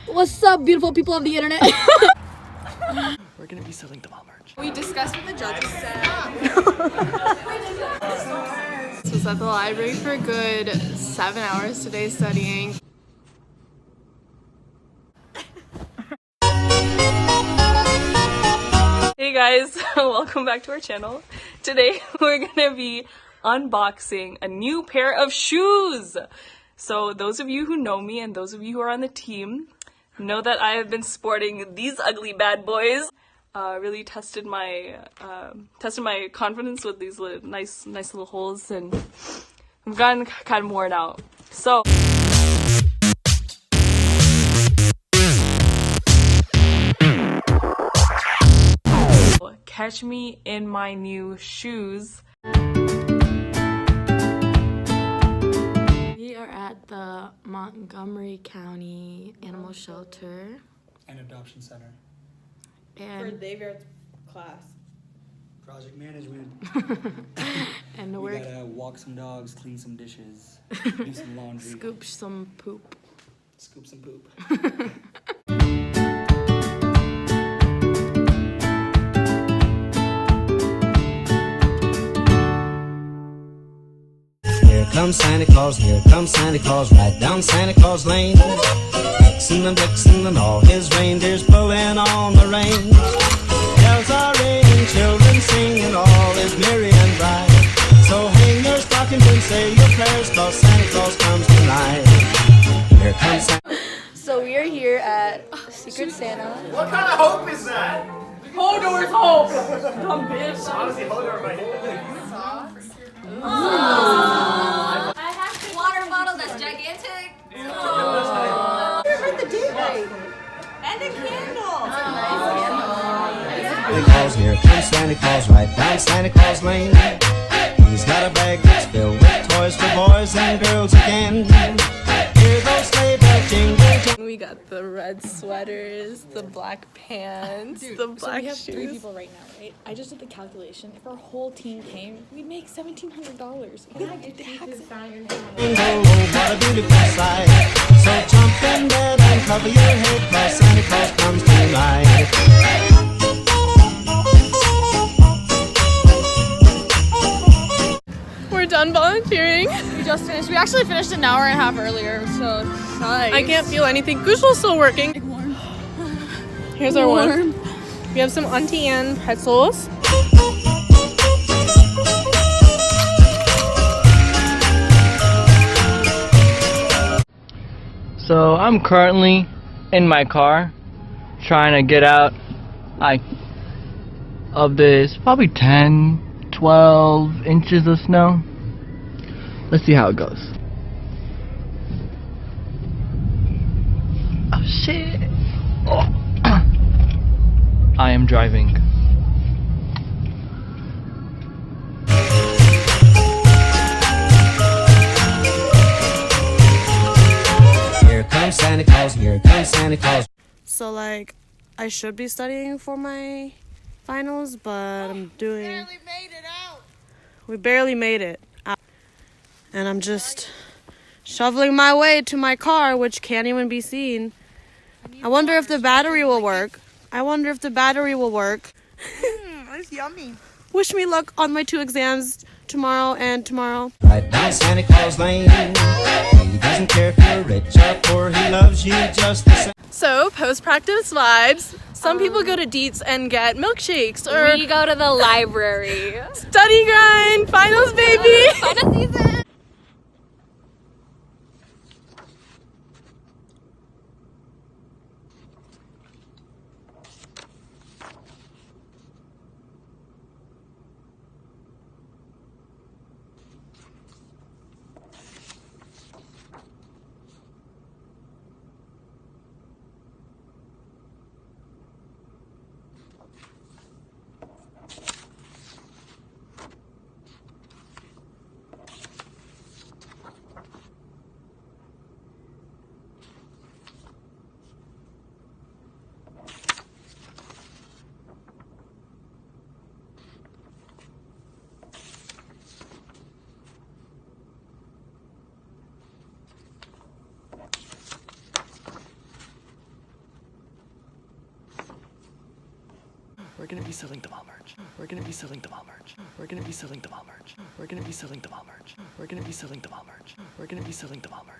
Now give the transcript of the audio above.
What's up, beautiful people of the internet? We're gonna be selling Dhamaal merch. We discussed what the judges said. This was at the library for a good 7 hours today studying. Hey guys, welcome back to our channel. Today we're gonna be unboxing a new pair of shoes. So those of you who know me and those of you who are on the team know that I have been sporting these ugly bad boys. Really tested my confidence with these nice little holes, and I've gotten kind of worn out. So catch me in my new shoes. We are at the Montgomery County Animal Shelter And Adoption Center. and David's class. Project management. and We we're gotta walk some dogs, clean some dishes, do some laundry, scoop some poop. scoop some poop. Here comes Santa Claus, here comes Santa Claus, right down Santa Claus Lane. Vixen and Blitzen and all his reindeers pulling on the reins. Bells are ringing, children singing, all is merry and bright. So hang your stockings and say your prayers, 'cause Santa Claus comes tonight. Here comes Santa. So we are here at Secret Santa. What kind of hope is that? Hodor's hope! Dumb bitch. Honestly, Hodor might hit I have a water bottle that's gigantic. The date night. And a candle. Santa Claus, here comes Santa Claus, right down Santa Claus Lane. He's got a bag that's filled with toys for boys and girls again. Hear those sleigh bells jingle. We got the red sweaters, the black pants, the black So we have shoes. 3 people right now, right? I just did the calculation. If our whole team came, we'd make $1,700. Jingle, oh, what a beautiful sight. So jump in bed and cover your head, 'cause Santa Claus comes tonight. We're done volunteering. We just finished. We actually finished an hour and a half earlier, so nice. I can't feel anything. Gushul's still working. Here's our one. We have some Auntie Anne pretzels. So I'm currently in my car trying to get out of this probably 10-12 inches of snow. Let's see how it goes. Oh shit. Oh. I am driving. Here comes Santa Claus, here comes Santa Claus. So like, I should be studying for my finals, but I'm doing. Barely made it out. We barely made it out, and I'm just shoveling my way to my car, which can't even be seen. I wonder if the battery will work. It's yummy. Wish me luck on my 2 exams tomorrow and tomorrow. Right down Santa Claus Lane. He doesn't care if you're rich or poor, he loves you just the same. So post-practice vibes. Some people go to Deets and get milkshakes, or We go to the library. study grind. Finals, baby. Final season. We're gonna be selling Dhamaal merch. We're gonna be selling Dhamaal merch. We're gonna be selling Dhamaal merch. We're gonna be selling Dhamaal merch. We're gonna be selling Dhamaal merch. We're gonna be selling Dhamaal merch.